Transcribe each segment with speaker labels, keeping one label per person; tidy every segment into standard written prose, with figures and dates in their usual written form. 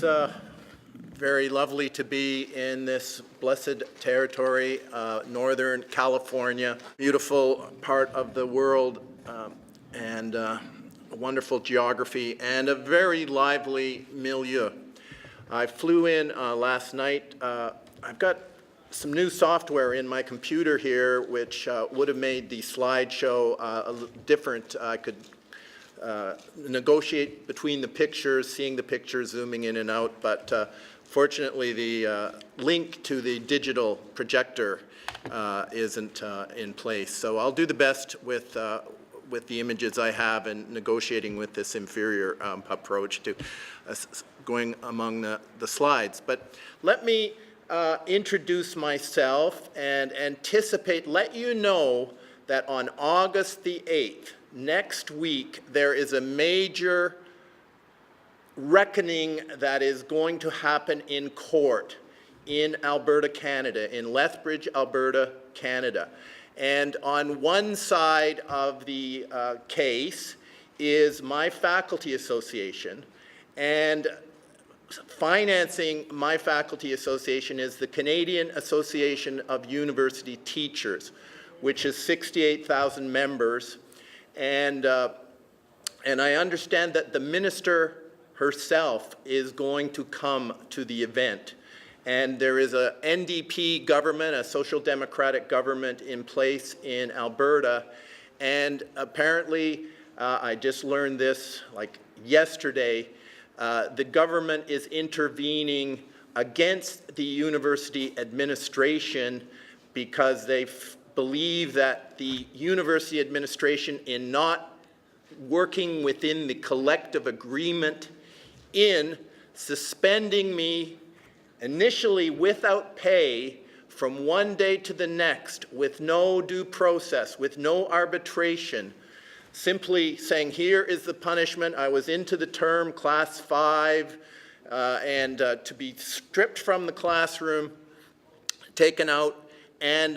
Speaker 1: It's very lovely to be in this blessed territory, Northern California, beautiful part of the world, and a wonderful geography, and a very lively milieu. I flew in last night. I've got some new software in my computer here, which would have made the slideshow a little different. I could negotiate between the pictures, seeing the pictures, zooming in and out, but fortunately the link to the digital projector isn't in place. So I'll do the best with the images I have and negotiating with this inferior approach to going among the slides. But let me introduce myself and let you know that on August the 8th, next week, there is a major reckoning that is going to happen in court in Alberta, Canada, in Lethbridge, Alberta, Canada. And on one side of the case is my faculty association, and financing my faculty association is the Canadian Association of University Teachers, which is 68,000 members. And I understand that the minister herself is going to come to the event. And there is a NDP government, a social democratic government in place in Alberta. And apparently, I just learned this like yesterday, the government is intervening against the university administration because they believe that the university administration, in not working within the collective agreement in suspending me initially without pay from one day to the next with no due process, with no arbitration, simply saying, here is the punishment. I was into the term class 5 and to be stripped from the classroom, taken out, and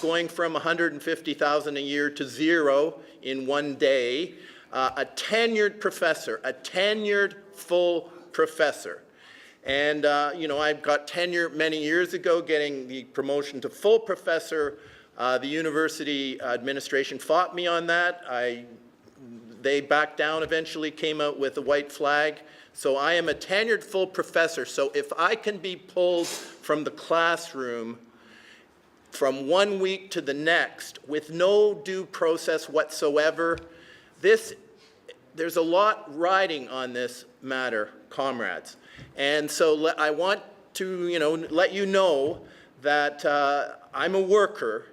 Speaker 1: going from $150,000 a year to zero in one day, a tenured professor, a tenured full professor. And you know, I got tenure many years ago, getting the promotion to full professor. The university administration fought me on that. They backed down eventually, came out with a white flag. So I am a tenured full professor. So if I can be pulled from the classroom from one week to the next with no due process whatsoever, there's a lot riding on this matter, comrades. And so I want to, let you know that I'm a worker,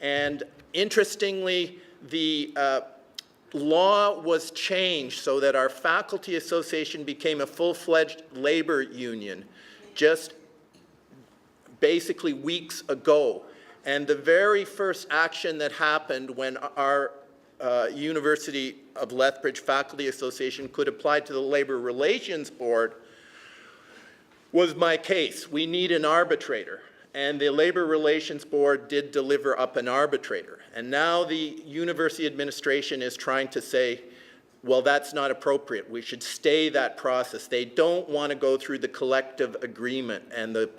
Speaker 1: and interestingly, the law was changed so that our faculty association became a full-fledged labor union just basically weeks ago. And the very first action that happened when our University of Lethbridge Faculty Association could apply to the Labor Relations Board was my case. We need an arbitrator. And the Labor Relations Board did deliver up an arbitrator. And now the university administration is trying to say, well, that's not appropriate. We should stay that process. They don't want to go through the collective agreement and the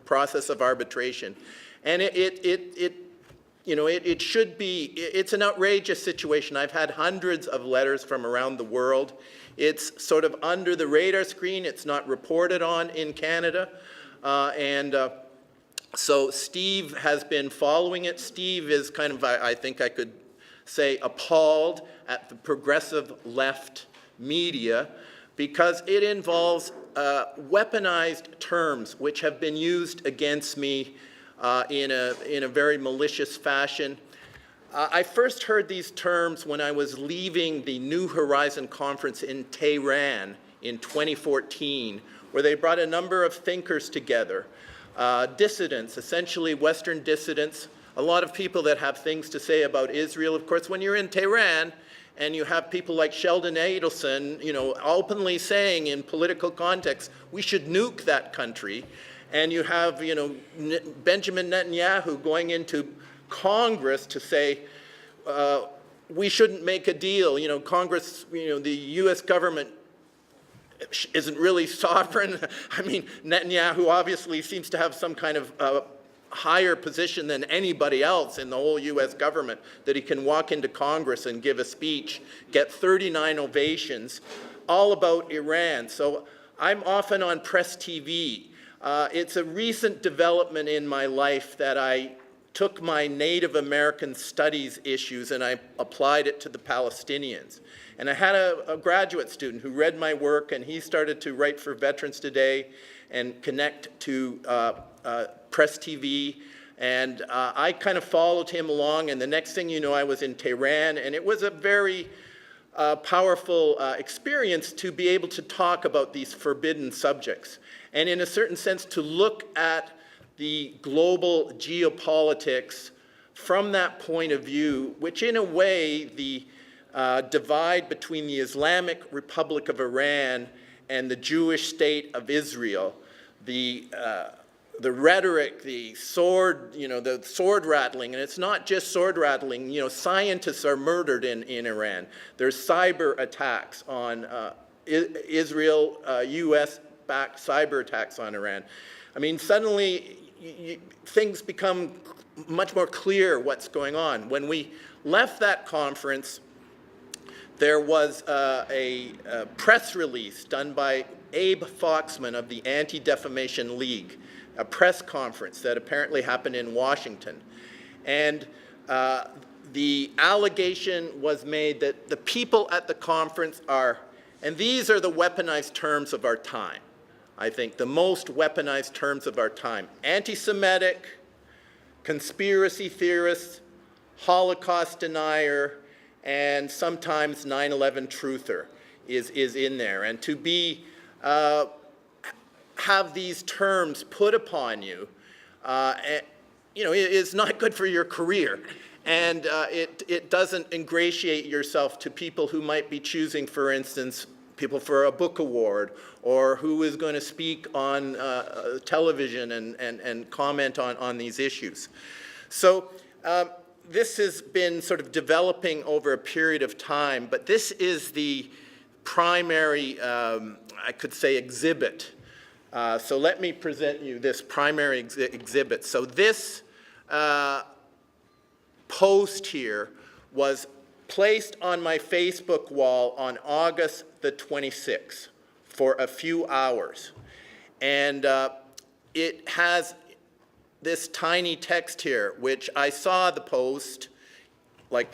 Speaker 1: process of arbitration. And it should be, it's an outrageous situation. I've had hundreds of letters from around the world. It's sort of under the radar screen. It's not reported on in Canada. So Steve has been following it. Steve is kind of, I think I could say, appalled at the progressive left media because it involves weaponized terms which have been used against me in a very malicious fashion. I first heard these terms when I was leaving the New Horizon conference in Tehran in 2014, where they brought a number of thinkers together. Dissidents, essentially Western dissidents, a lot of people that have things to say about Israel. Of course, when you're in Tehran and you have people like Sheldon Adelson, openly saying in political context, we should nuke that country. And you have, Benjamin Netanyahu going into Congress to say, we shouldn't make a deal. Congress, the U.S. government isn't really sovereign. I mean, Netanyahu obviously seems to have some kind of higher position than anybody else in the whole US government, that he can walk into Congress and give a speech, get 39 ovations, all about Iran. So I'm often on Press TV. It's a recent development in my life that I took my Native American studies issues and I applied it to the Palestinians. And I had a graduate student who read my work, and he started to write for Veterans Today and connect to Press TV. And I kind of followed him along, and the next thing you know, I was in Tehran, and it was a very powerful experience to be able to talk about these forbidden subjects. And in a certain sense, to look at the global geopolitics from that point of view, which in a way, the divide between the Islamic Republic of Iran and the Jewish state of Israel, the rhetoric, the sword, the sword rattling, and it's not just sword rattling. Scientists are murdered in Iran. There's cyber attacks on Israel, U.S.-backed cyber attacks on Iran. I mean, suddenly things become much more clear what's going on. When we left that conference, there was a press release done by Abe Foxman of the Anti-Defamation League, a press conference that apparently happened in Washington. And the allegation was made that the people at the conference are, and these are the weaponized terms of our time, I think, the most weaponized terms of our time: anti-Semitic, conspiracy theorists, Holocaust denier, and sometimes 9/11 truther is in there. And to be have these terms put upon you, is not good for your career. And it doesn't ingratiate yourself to people who might be choosing, for instance, people for a book award, or who is going to speak on television and comment on these issues. So this has been sort of developing over a period of time, but this is the primary, I could say, exhibit. So let me present you this primary exhibit. So this post here was placed on my Facebook wall on August the 26th for a few hours. And it has this tiny text here, which I saw the post like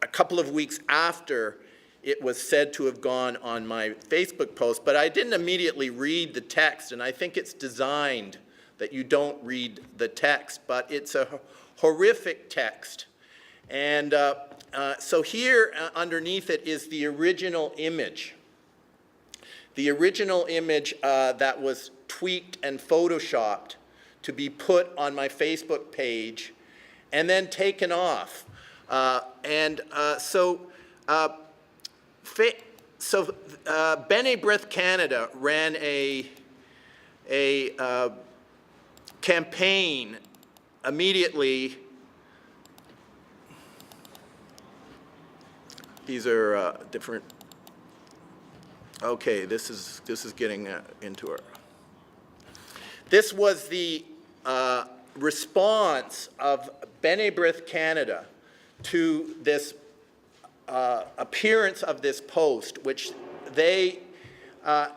Speaker 1: a couple of weeks after it was said to have gone on my Facebook post, but I didn't immediately read the text, and I think it's designed that you don't read the text, but it's a horrific text. And so here underneath it is the original image. The original image that was tweaked and photoshopped to be put on my Facebook page and then taken off. So B'nai Brith Canada ran a campaign immediately. These are different. Okay, this is getting into her. This was the response of B'nai Brith Canada to this appearance of this post, which they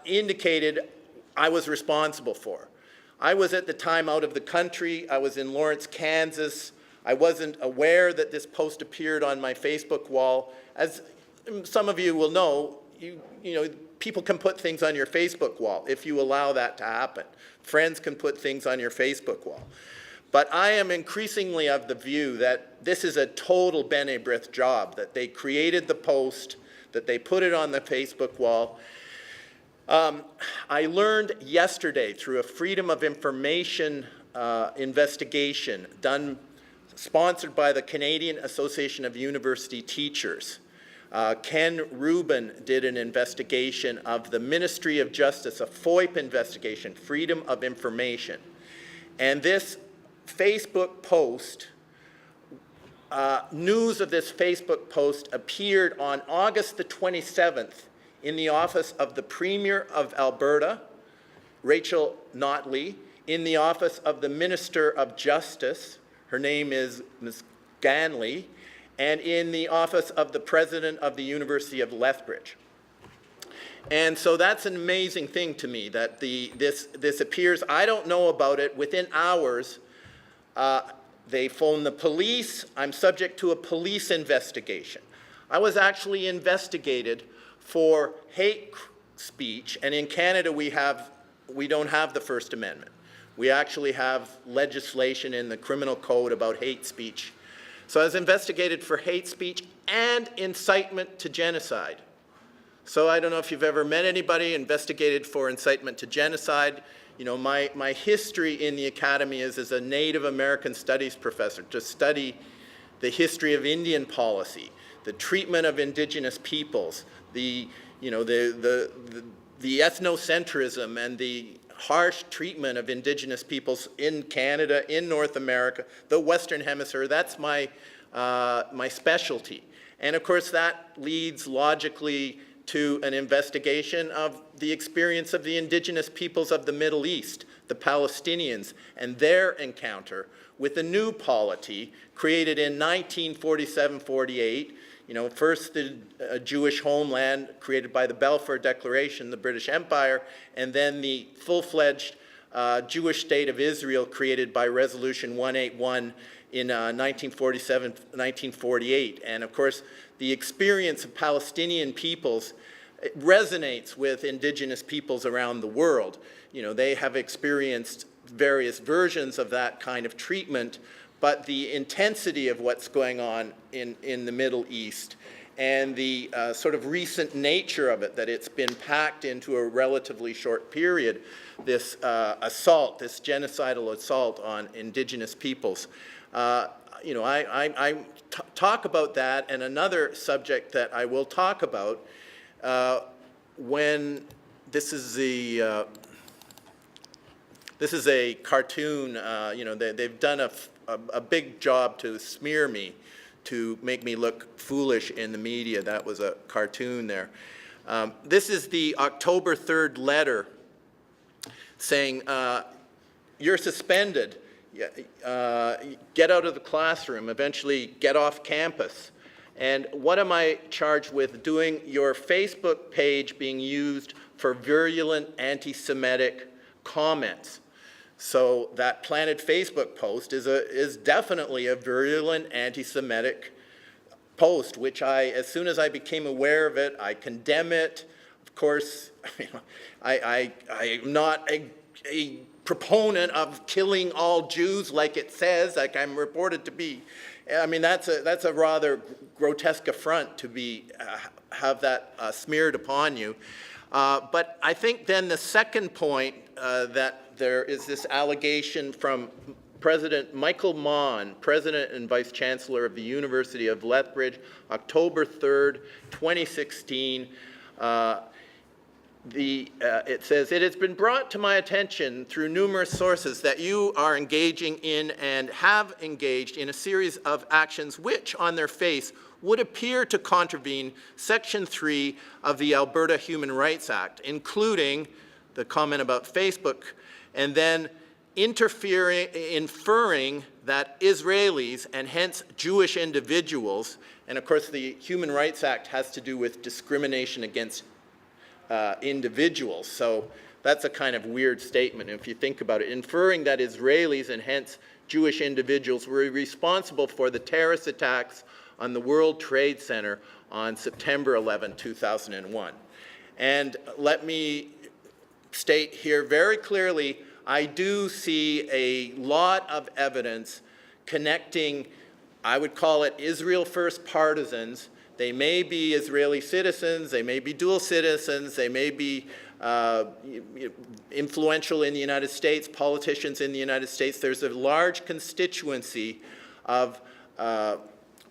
Speaker 1: indicated I was responsible for. I was at the time out of the country. I was in Lawrence, Kansas. I wasn't aware that this post appeared on my Facebook wall. As some of you will know, people can put things on your Facebook wall if you allow that to happen. Friends can put things on your Facebook wall. But I am increasingly of the view that this is a total B'nai Brith job, that they created the post, that they put it on the Facebook wall. I learned yesterday through a Freedom of Information investigation sponsored by the Canadian Association of University Teachers. Ken Rubin did an investigation of the Ministry of Justice, a FOIP investigation, Freedom of Information. And this Facebook post, news of this Facebook post appeared on August the 27th in the office of the Premier of Alberta, Rachel Notley, in the office of the Minister of Justice, her name is Ms. Ganley, and in the office of the President of the University of Lethbridge. And so that's an amazing thing to me, that this appears. I don't know about it. Within hours, they phone the police. I'm subject to a police investigation. I was actually investigated for hate speech, and in Canada we don't have the First Amendment. We actually have legislation in the criminal code about hate speech. So I was investigated for hate speech and incitement to genocide. So I don't know if you've ever met anybody investigated for incitement to genocide. You know, my history in the academy is as a Native American Studies professor, to study the history of Indian policy, the treatment of Indigenous peoples, the ethnocentrism and the harsh treatment of Indigenous peoples in Canada, in North America, the Western Hemisphere. That's my specialty. And of course that leads logically to an investigation of the experience of the Indigenous peoples of the Middle East, the Palestinians, and their encounter with the new polity created in 1947-48. You know, first the Jewish homeland created by the Balfour Declaration, the British Empire, and then the full-fledged Jewish state of Israel created by Resolution 181 in 1947-1948. And of course, the experience of Palestinian peoples resonates with Indigenous peoples around the world. You know, they have experienced various versions of that kind of treatment, but the intensity of what's going on in the Middle East and the sort of recent nature of it, that it's been packed into a relatively short period, this assault, this genocidal assault on Indigenous peoples. You know, I talk about that, and another subject that I will talk about when this is a cartoon. You know, they've done a big job to smear me, to make me look foolish in the media. That was a cartoon there. This is the October 3rd letter saying, you're suspended. Get out of the classroom, eventually get off campus. And what am I charged with? Doing your Facebook page being used for virulent anti-Semitic comments. So that planted Facebook post is definitely a virulent anti-Semitic post, which as soon as I became aware of it, I condemn it. Of course, you know, I am not a proponent of killing all Jews like it says, like I'm reported to be. I mean, that's a rather grotesque affront to have that smeared upon you. But I think then the second point that there is this allegation from President Michael Mon, President and Vice Chancellor of the University of Lethbridge, October 3rd, 2016. It says, it has been brought to my attention through numerous sources that you are engaging in and have engaged in a series of actions which, on their face, would appear to contravene Section 3 of the Alberta Human Rights Act, including the comment about Facebook, and then inferring that Israelis, and hence Jewish individuals, and of course the Human Rights Act has to do with discrimination against individuals. So that's a kind of weird statement if you think about it. Inferring that Israelis, and hence Jewish individuals, were responsible for the terrorist attacks on the World Trade Center on September 11, 2001. And let me state here very clearly, I do see a lot of evidence connecting, I would call it Israel first partisans. They may be Israeli citizens, they may be dual citizens, they may be influential in the United States, politicians in the United States. There's a large constituency of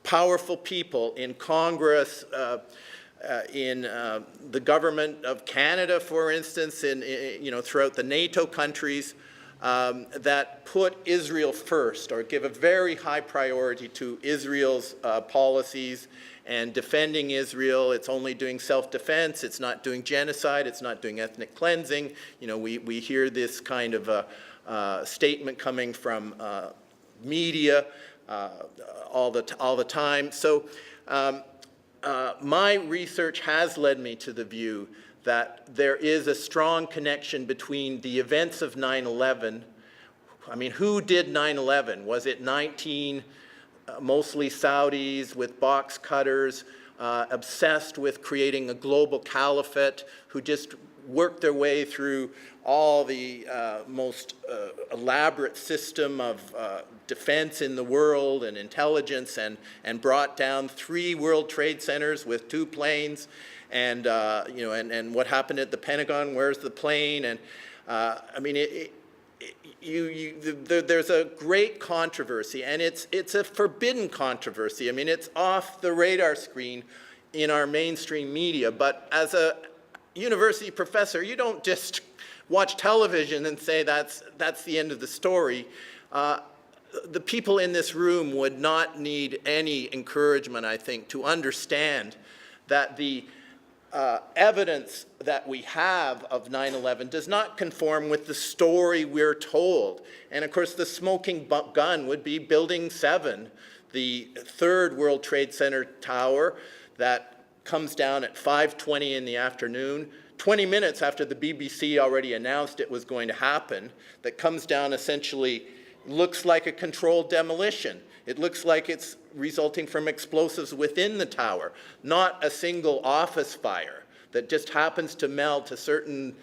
Speaker 1: powerful people in Congress, in the government of Canada, for instance, throughout the NATO countries, that put Israel first, or give a very high priority to Israel's policies and defending Israel. It's only doing self-defense. It's not doing genocide. It's not doing ethnic cleansing. You know, we hear this kind of statement coming from media all the time. So my research has led me to the view that there is a strong connection between the events of 9/11. I mean, who did 9/11? Was it 19 mostly Saudis with box cutters, obsessed with creating a global caliphate, who just worked their way through all the most elaborate system of defense in the world and intelligence, and brought down 3 World Trade Centers with 2 planes, and you know, and what happened at the Pentagon? Where's the plane? And I mean, there's a great controversy, and it's a forbidden controversy. I mean, it's off the radar screen in our mainstream media, but as a university professor, you don't just watch television and say that's the end of the story. The people in this room would not need any encouragement, I think, to understand that the evidence that we have of 9/11 does not conform with the story we're told. And of course, the smoking gun would be Building 7, the 3rd World Trade Center tower that comes down at 5:20 in the afternoon, 20 minutes after the BBC already announced it was going to happen, that comes down essentially, looks like a controlled demolition. It looks like it's resulting from explosives within the tower, not a single office fire that just happens to melt a certain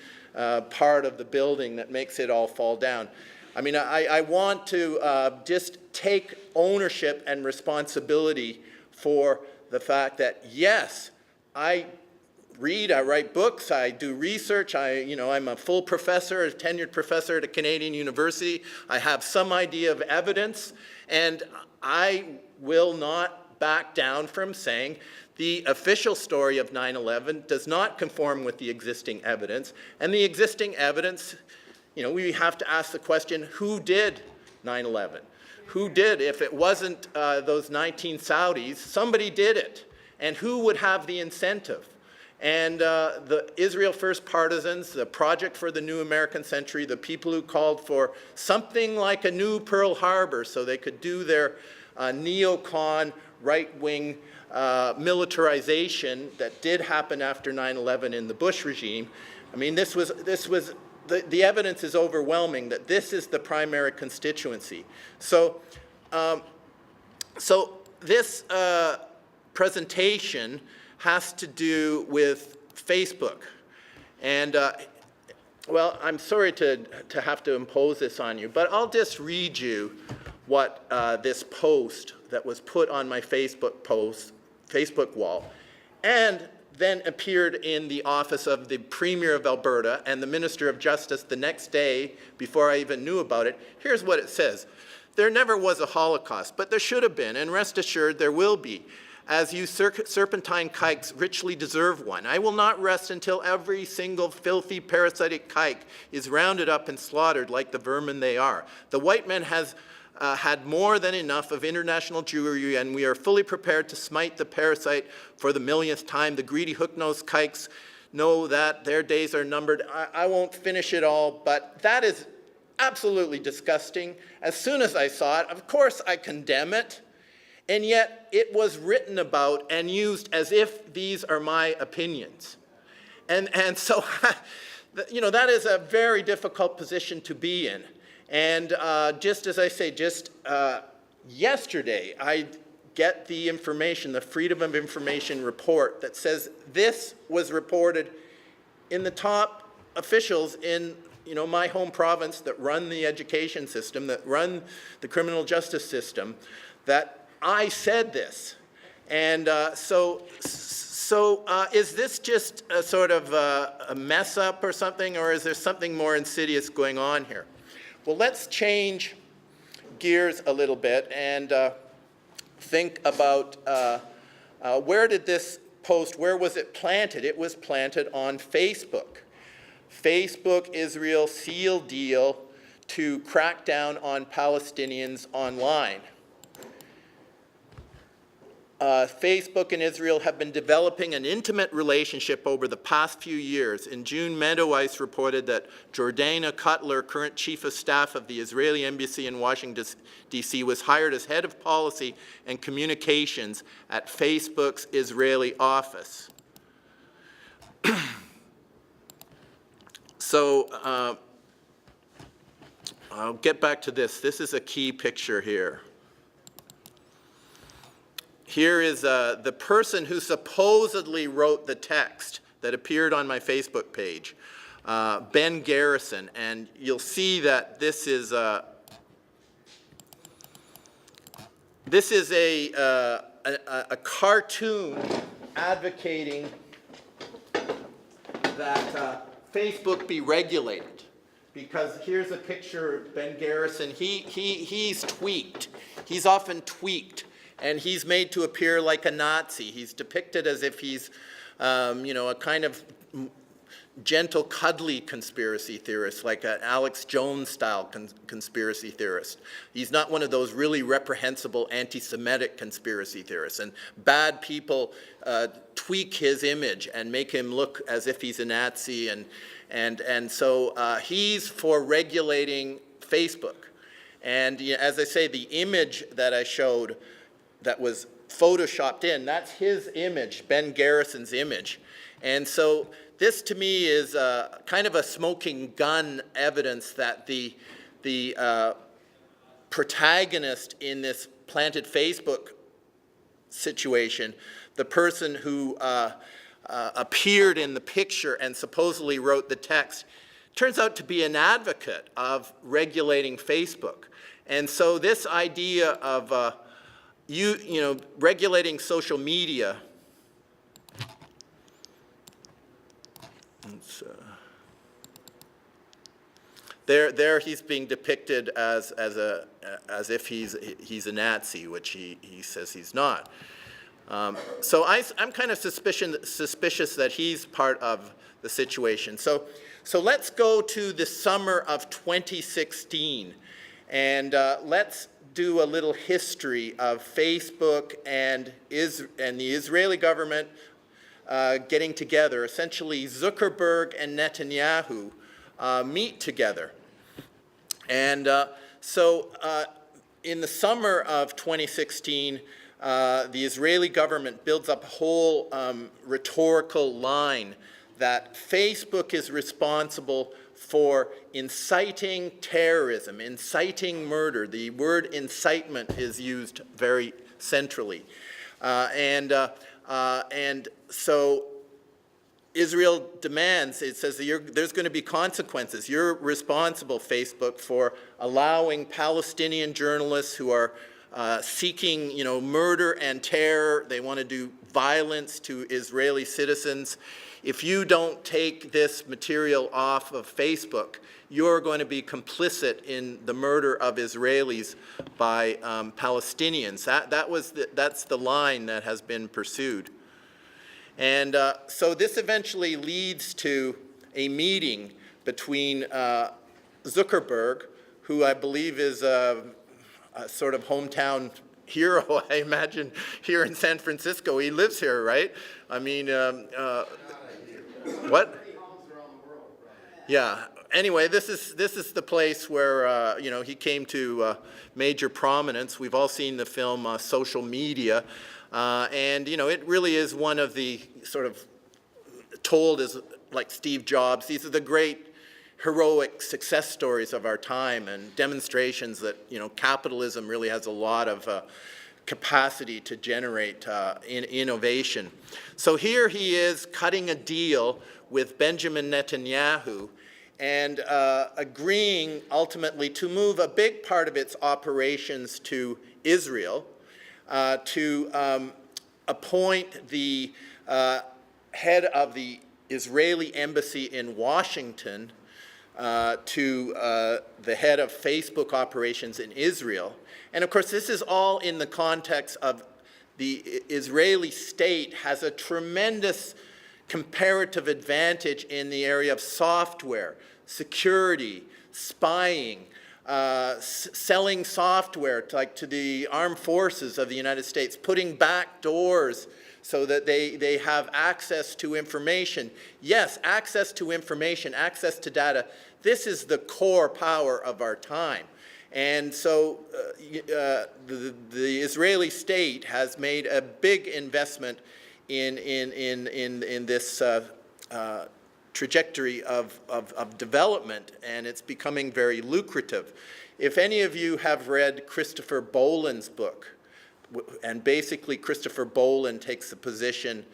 Speaker 1: part of the building that makes it all fall down. I mean, I want to just take ownership and responsibility for the fact that, yes, I read, I write books, I do research, I'm a full professor, a tenured professor at a Canadian university. I have some idea of evidence, and I will not back down from saying the official story of 9/11 does not conform with the existing evidence. And the existing evidence, you know, we have to ask the question, who did 9/11? Who did? If it wasn't those 19 Saudis, somebody did it. And who would have the incentive? And the Israel First partisans, the Project for the New American Century, the people who called for something like a new Pearl Harbor so they could do their neocon right-wing militarization that did happen after 9/11 in the Bush regime. I mean, this was the evidence is overwhelming that this is the primary constituency. So, this presentation has to do with Facebook. And, well, I'm sorry to have to impose this on you, but I'll just read you what this post that was put on my Facebook wall, and then appeared in the office of the Premier of Alberta and the Minister of Justice the next day before I even knew about it. Here's what it says. There never was a Holocaust, but there should have been, and rest assured there will be, as you serpentine kikes richly deserve one. I will not rest until every single filthy parasitic kike is rounded up and slaughtered like the vermin they are. The white man has had more than enough of international Jewry, and we are fully prepared to smite the parasite for the millionth time. The greedy hook-nosed kikes know that their days are numbered. I won't finish it all, but that is absolutely disgusting. As soon as I saw it, of course I condemn it, and yet it was written about and used as if these are my opinions. And so, you know, that is a very difficult position to be in. And just as I say, yesterday, I get the information, the Freedom of Information report that says this was reported in the top officials in, you know, my home province that run the education system, that run the criminal justice system, that I said this. And so is this just a sort of a mess up or something, or is there something more insidious going on here? Well, let's change gears a little bit and think about where did this post, where was it planted? It was planted on Facebook. Facebook-Israel seal deal to crack down on Palestinians online. Facebook and Israel have been developing an intimate relationship over the past few years. In June, Meadowice reported that Jordana Cutler, current chief of staff of the Israeli embassy in Washington, D.C., was hired as head of policy and communications at Facebook's Israeli office. So I'll get back to this. This is a key picture here. Here is the person who supposedly wrote the text that appeared on my Facebook page, Ben Garrison. And you'll see that this is a cartoon advocating that Facebook be regulated. Because here's a picture of Ben Garrison. He's tweaked. He's often tweaked. And he's made to appear like a Nazi. He's depicted as if he's, a kind of gentle, cuddly conspiracy theorist, like an Alex Jones-style conspiracy theorist. He's not one of those really reprehensible anti-Semitic conspiracy theorists. And bad people tweak his image and make him look as if he's a Nazi. And so he's for regulating Facebook. And as I say, the image that I showed that was photoshopped in, that's his image, Ben Garrison's image. And so this to me is kind of a smoking gun evidence that the protagonist in this planted Facebook situation, the person who appeared in the picture and supposedly wrote the text, turns out to be an advocate of regulating Facebook. And so this idea of regulating social media. There he's being depicted as if he's a Nazi, which he says he's not. So I'm kind of suspicious that he's part of the situation. So let's go to the summer of 2016, and let's do a little history of Facebook and the Israeli government getting together. Essentially, Zuckerberg and Netanyahu meet together. And so in the summer of 2016, the Israeli government builds up a whole rhetorical line that Facebook is responsible for inciting terrorism, inciting murder. The word incitement is used very centrally. And so Israel demands, it says there's going to be consequences. You're responsible, Facebook, for allowing Palestinian journalists who are seeking, murder and terror. They want to do violence to Israeli citizens. If you don't take this material off of Facebook, you're going to be complicit in the murder of Israelis by Palestinians. That's the line that has been pursued. And so this eventually leads to a meeting between Zuckerberg, who I believe is a sort of hometown hero, I imagine, here in San Francisco. He lives here, right? I mean, what? Yeah. Anyway, this is the place where he came to major prominence. We've all seen the film Social Media, and it really is one of the sort of told as like Steve Jobs. These are the great heroic success stories of our time and demonstrations that capitalism really has a lot of capacity to generate innovation. So here he is cutting a deal with Benjamin Netanyahu and agreeing ultimately to move a big part of its operations to Israel, to appoint the head of the Israeli embassy in Washington to the head of Facebook operations in Israel. And of course, this is all in the context of the Israeli state has a tremendous comparative advantage in the area of software, security, spying, selling software to the armed forces of the United States, putting back doors so that they have access to information. Yes, access to information, access to data. This is the core power of our time. And so the Israeli state has made a big investment in this trajectory of development, and it's becoming very lucrative. If any of you have read Christopher Boland's book, and basically Christopher Boland takes the position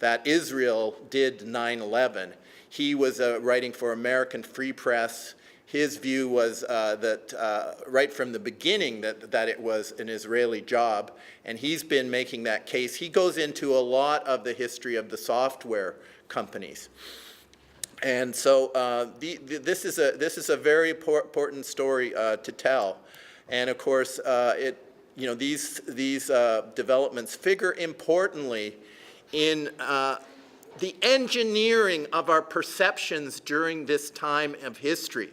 Speaker 1: that Israel did 9/11. He was writing for American Free Press. His view was that right from the beginning that it was an Israeli job, and he's been making that case. He goes into a lot of the history of the software companies. And so this is a very important story to tell. And of course, these developments figure importantly in the engineering of our perceptions during this time of history,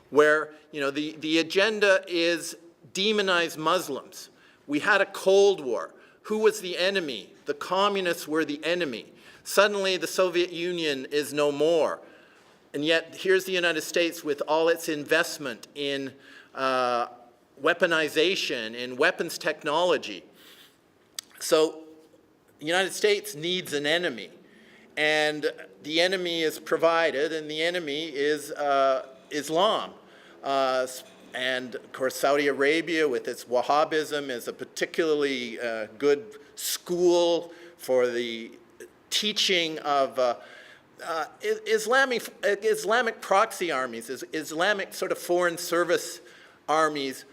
Speaker 1: where the agenda is demonize Muslims. We had a Cold War. Who was the enemy? The communists were the enemy. Suddenly the Soviet Union is no more. And yet here's the United States with all its investment in weaponization, in weapons technology. So the United States needs an enemy. And the enemy is provided, and the enemy is Islam. And of course, Saudi Arabia with its Wahhabism is a particularly good school for the teaching of Islamic proxy armies, Islamic sort of foreign service armies,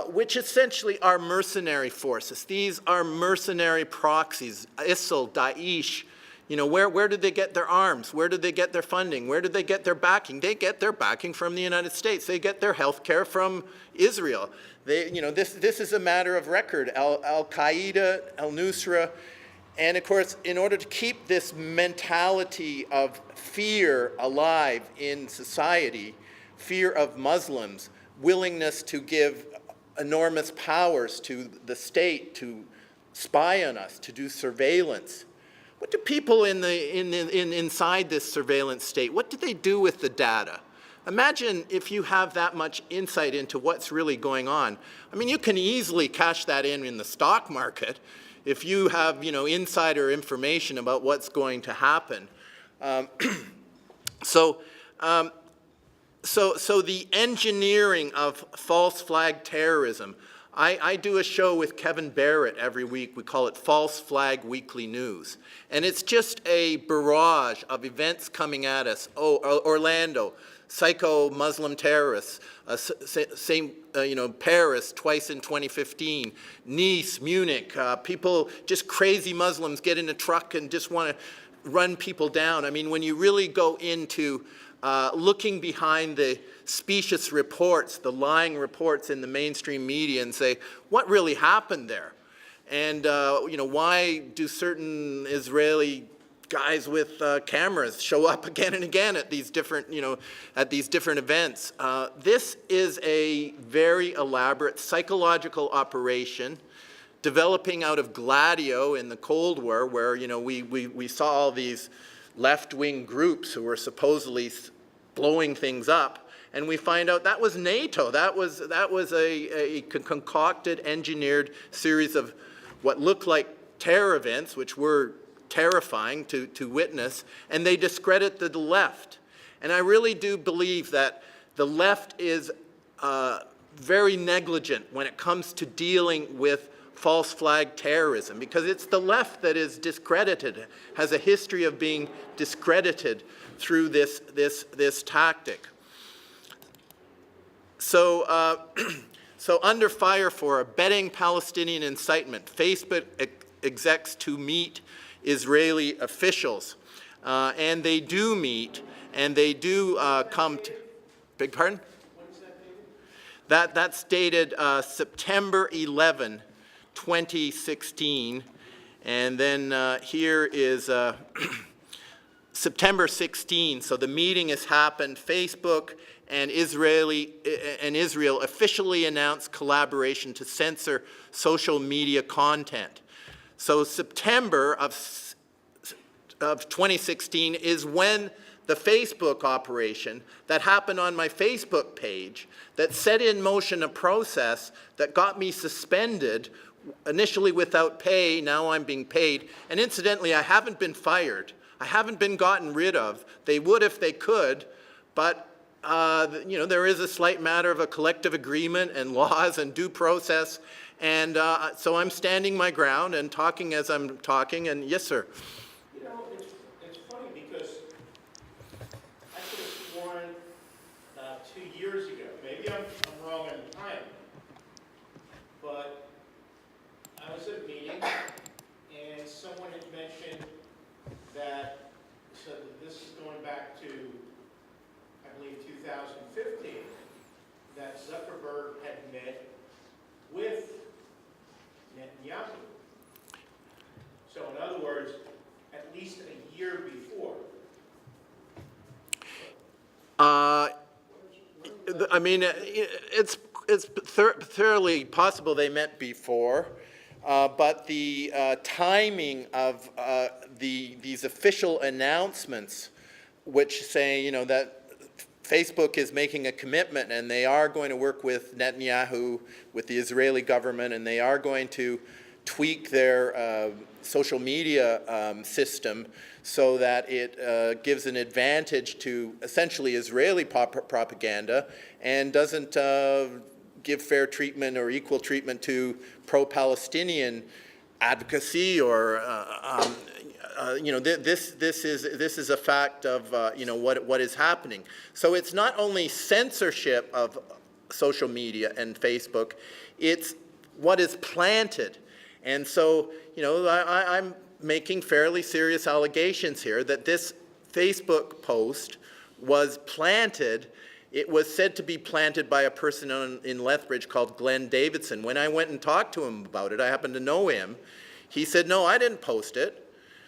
Speaker 1: which essentially are mercenary forces. These are mercenary proxies, ISIL, Daesh. Where did they get their arms? Where did they get their funding? Where did they get their backing? They get their backing from the United States. They get their health care from Israel. This is a matter of record. Al-Qaeda, Al-Nusra, and of course, in order to keep this mentality of fear alive in society, fear of Muslims, willingness to give enormous powers to the state to spy on us, to do surveillance. What do people inside this surveillance state, what do they do with the data? Imagine if you have that much insight into what's really going on. I mean, you can easily cash that in the stock market if you have, insider information about what's going to happen. So the engineering of false flag terrorism. I do a show with Kevin Barrett every week. We call it False Flag Weekly News. And it's just a barrage of events coming at us. Orlando, psycho Muslim terrorists, Paris twice in 2015, Nice, Munich, people, just crazy Muslims get in a truck and just want to run people down. I mean, when you really go into looking behind the specious reports, the lying reports in the mainstream media and say, what really happened there? And why do certain Israeli guys with cameras show up again and again at these different, events? This is a very elaborate psychological operation developing out of Gladio in the Cold War, where we saw all these left-wing groups who were supposedly blowing things up, and we find out that was NATO. That was a concocted, engineered series of what looked like terror events, which were terrifying to witness, and they discredit the left. And I really do believe that the left is very negligent when it comes to dealing with false flag terrorism, because it's the left that is discredited, has a history of being discredited through this tactic. So, so under fire for abetting Palestinian incitement, Facebook execs to meet Israeli officials, and they do meet, and they do come to, beg pardon?
Speaker 2: When is that dated?
Speaker 1: That's dated September 11, 2016, and then here is September 16, so the meeting has happened. Facebook and Israel officially announced collaboration to censor social media content. So September of 2016 is when the Facebook operation that happened on my Facebook page that set in motion a process that got me suspended, initially without pay, now I'm being paid. And incidentally, I haven't been fired. I haven't been gotten rid of. They would if they could, but there is a slight matter of a collective agreement and laws and due process. And so I'm standing my ground and talking as I'm talking. And yes, sir.
Speaker 2: You know, it's funny because I could have sworn 2 years ago, maybe I'm wrong on the time, but I was at a meeting and someone had mentioned that, so this is going back to, I believe, 2015, that Zuckerberg had met with Netanyahu. So in other words, at least a year before.
Speaker 1: I mean, it's thoroughly possible they met before, but the timing of these official announcements, which say, that Facebook is making a commitment and they are going to work with Netanyahu, with the Israeli government, and they are going to tweak their social media system so that it gives an advantage to essentially Israeli propaganda and doesn't give fair treatment or equal treatment to pro-Palestinian advocacy or this is a fact of what is happening. So it's not only censorship of social media and Facebook, it's what is planted. And so I'm making fairly serious allegations here that this Facebook post was planted. It was said to be planted by a person in Lethbridge called Glenn Davidson. When I went and talked to him about it, I happened to know him, he said, no, I didn't post it.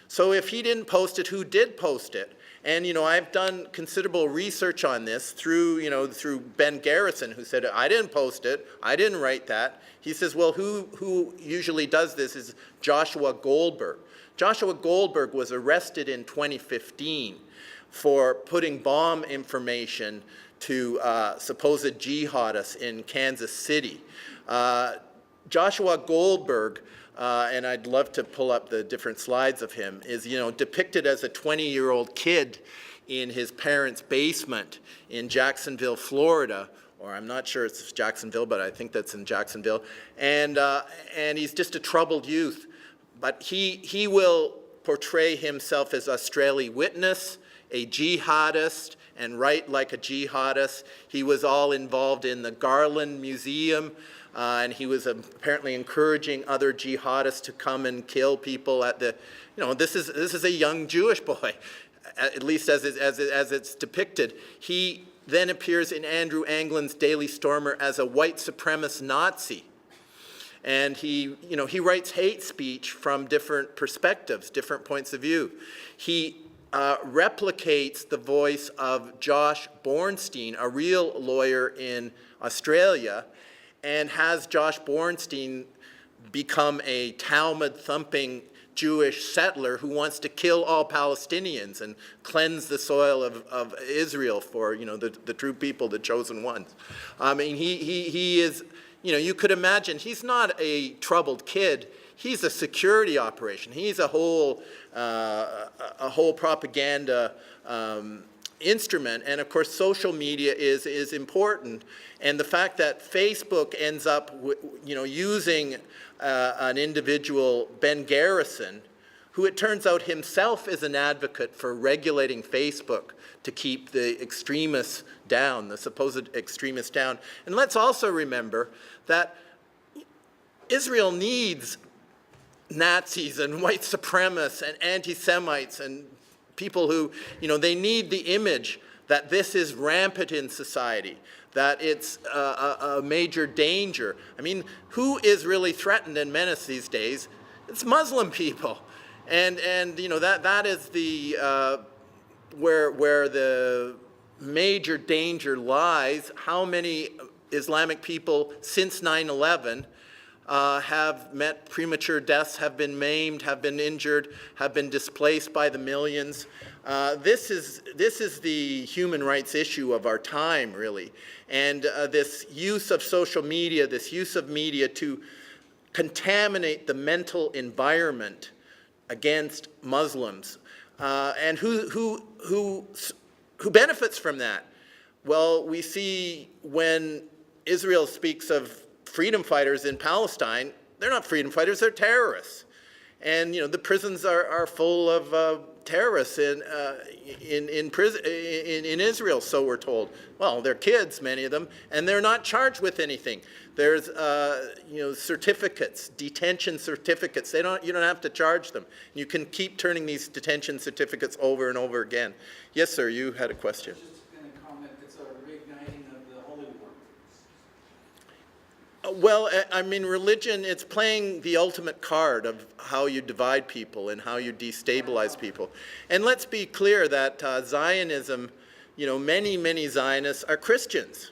Speaker 1: So if he didn't post it, who did post it? And I've done considerable research on this through Ben Garrison, who said, I didn't post it, I didn't write that. He says, well, who usually does this is Joshua Goldberg. Joshua Goldberg was arrested in 2015 for putting bomb information to supposed jihadists in Kansas City. Joshua Goldberg, and I'd love to pull up the different slides of him, is depicted as a 20-year-old kid in his parents' basement in Jacksonville, Florida, or I'm not sure it's Jacksonville, but I think that's in Jacksonville, and he's just a troubled youth. But he will portray himself as Australian witness, a jihadist, and write like a jihadist. He was all involved in the Garland Museum, and he was apparently encouraging other jihadists to come and kill people at the, this is a young Jewish boy, at least as it's depicted. He then appears in Andrew Anglin's Daily Stormer as a white supremacist Nazi. And he writes hate speech from different perspectives, different points of view. He replicates the voice of Josh Bornstein, a real lawyer in Australia, and has Josh Bornstein become a Talmud-thumping Jewish settler who wants to kill all Palestinians and cleanse the soil of Israel for the true people, the chosen ones. I mean, he is, you could imagine, he's not a troubled kid. He's a security operation. He's a whole propaganda instrument. And of course, social media is important. And the fact that Facebook ends up, using an individual, Ben Garrison, who it turns out himself is an advocate for regulating Facebook to keep the extremists down, the supposed extremists down. And let's also remember that Israel needs Nazis and white supremacists and anti-Semites and people who, they need the image that this is rampant in society, that it's a major danger. I mean, who is really threatened and menaced these days? It's Muslim people. And that is the where the major danger lies. How many Islamic people since 9/11 have met premature deaths, have been maimed, have been injured, have been displaced by the millions. This is the human rights issue of our time, really. And this use of social media, this use of media to contaminate the mental environment against Muslims. And who benefits from that? Well, we see when Israel speaks of freedom fighters in Palestine, they're not freedom fighters, they're terrorists. And the prisons are full of terrorists in Israel, so we're told. Well, they're kids, many of them, and they're not charged with anything. There's certificates, detention certificates. You don't have to charge them. You can keep turning these detention certificates over and over again. Yes, sir, you had a question. Well, I mean, religion, it's playing the ultimate card of how you divide people and how you destabilize people. And let's be clear that Zionism, many Zionists are Christians.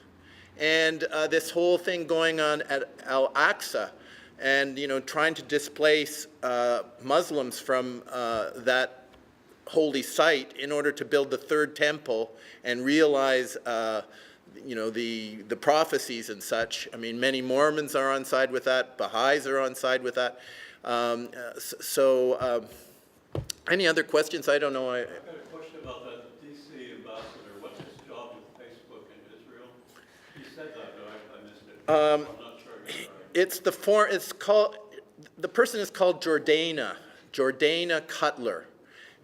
Speaker 1: And this whole thing going on at Al-Aqsa and, trying to displace Muslims from that holy site in order to build the third temple and realize the prophecies and such. I mean, many Mormons are on side with that. Baha'is are on side with that. Any other questions? I don't know.
Speaker 3: I've got a question about that D.C. ambassador. What's his job with Facebook in Israel? He said that, but I missed it. I'm not sure.
Speaker 1: The person is called Jordana Cutler.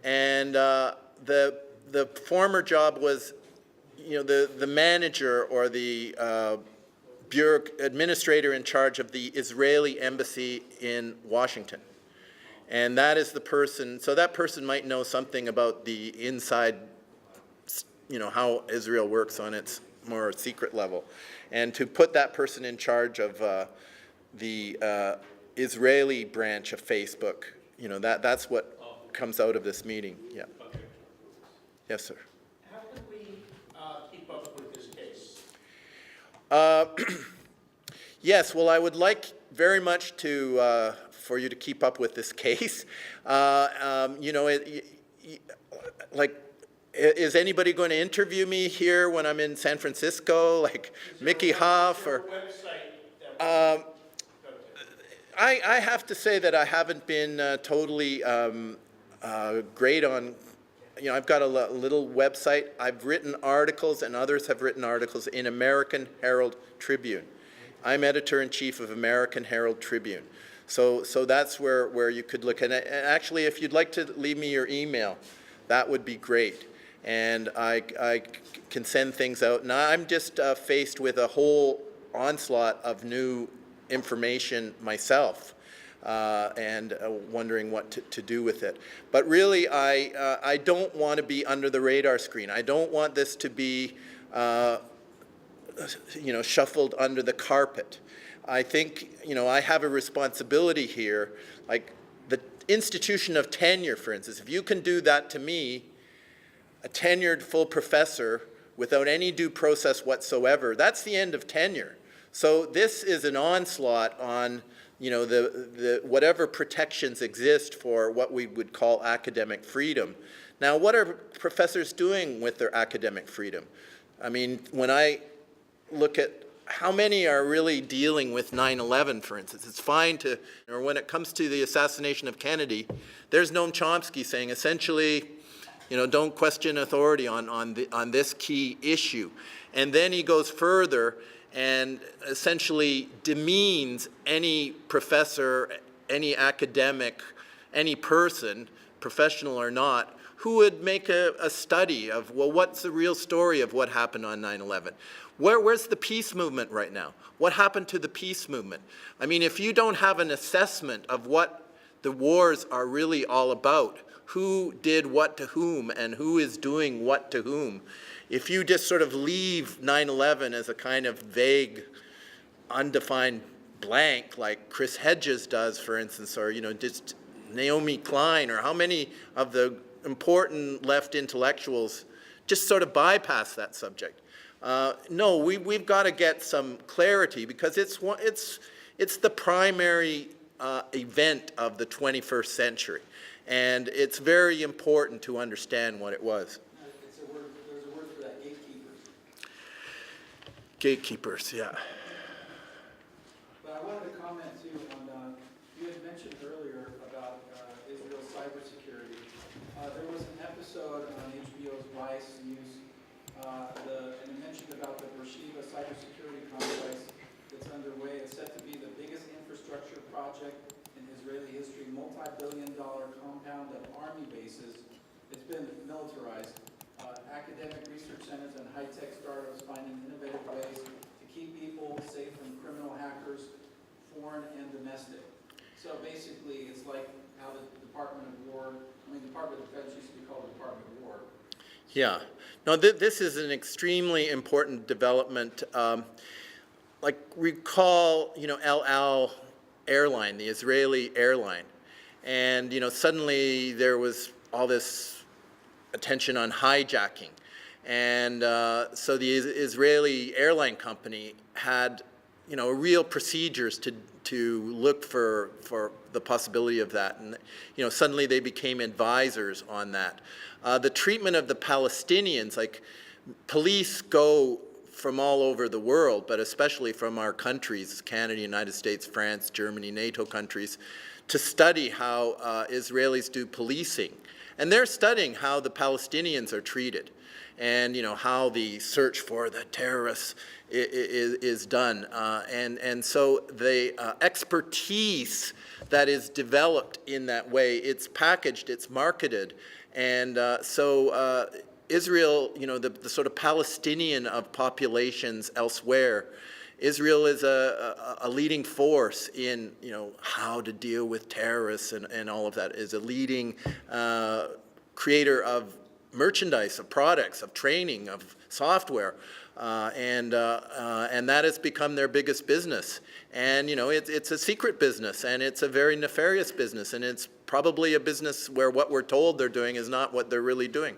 Speaker 1: And the former job was the manager or the administrator in charge of the Israeli embassy in Washington. And that is the person, so that person might know something about the inside, how Israel works on its more secret level. And to put that person in charge of the Israeli branch of Facebook, that's what comes out of this meeting. Yeah. Yes, sir.
Speaker 2: How can we keep up with this case?
Speaker 1: Yes, well, I would like very much to for you to keep up with this case. Is anybody going to interview me here when I'm in San Francisco, like Mickey Hoff or? I have to say that I haven't been totally great on. I've got a little website. I've written articles, and others have written articles in American Herald Tribune. I'm editor-in-chief of American Herald Tribune. So that's where you could look. And actually, if you'd like to leave me your email, that would be great. And I can send things out. Now, I'm just faced with a whole onslaught of new information myself. And wondering what to do with it. But really, I don't want to be under the radar screen. I don't want this to be, shuffled under the carpet. I think, I have a responsibility here, like the institution of tenure, for instance. If you can do that to me, a tenured full professor without any due process whatsoever, that's the end of tenure. So this is an onslaught on the whatever protections exist for what we would call academic freedom. Now, what are professors doing with their academic freedom? I mean, when I look at how many are really dealing with 9/11, for instance, it's fine to, or when it comes to the assassination of Kennedy, there's Noam Chomsky saying essentially, don't question authority on this key issue. And then he goes further and essentially demeans any professor, any academic, any person, professional or not, who would make a study of, well, what's the real story of what happened on 9/11? Where's the peace movement right now? What happened to the peace movement? I mean, if you don't have an assessment of what the wars are really all about, who did what to whom and who is doing what to whom, if you just sort of leave 9/11 as a kind of vague, undefined blank, like Chris Hedges does, for instance, or just Naomi Klein, or how many of the important left intellectuals just sort of bypass that subject. No, we've got to get some clarity because it's the primary event of the 21st century. And it's very important to understand what it was.
Speaker 4: There's a word for that, gatekeepers.
Speaker 1: Gatekeepers, yeah.
Speaker 4: But I wanted to comment too on, you had mentioned earlier about Israel's cybersecurity. There was an episode on HBO's Vice News, and it mentioned about the Beersheba cybersecurity complex that's underway. It's set to be the biggest infrastructure project in Israeli history, multi-billion-dollar compound of army bases. It's been militarized. Academic research centers and high-tech startups finding innovative ways to keep people safe from criminal hackers, foreign and domestic. So basically, it's like how the Department of Defense used to be called the Department of War.
Speaker 1: Yeah. No, this is an extremely important development. Like recall, El Al Airline, the Israeli airline. And, suddenly there was all this attention on hijacking. And so the Israeli airline company had, real procedures to look for the possibility of that. And, suddenly they became advisors on that. The treatment of the Palestinians, like police go from all over the world, but especially from our countries, Canada, United States, France, Germany, NATO countries, to study how Israelis do policing. And they're studying how the Palestinians are treated and, how the search for the terrorists is done. And so the expertise that is developed in that way, it's packaged, it's marketed. And so Israel, the sort of Palestinian of populations elsewhere, Israel is a leading force in, how to deal with terrorists and all of that, is a leading creator of merchandise, of products, of training, of software. And that has become their biggest business. And, it's a secret business, and it's a very nefarious business, and it's probably a business where what we're told they're doing is not what they're really doing.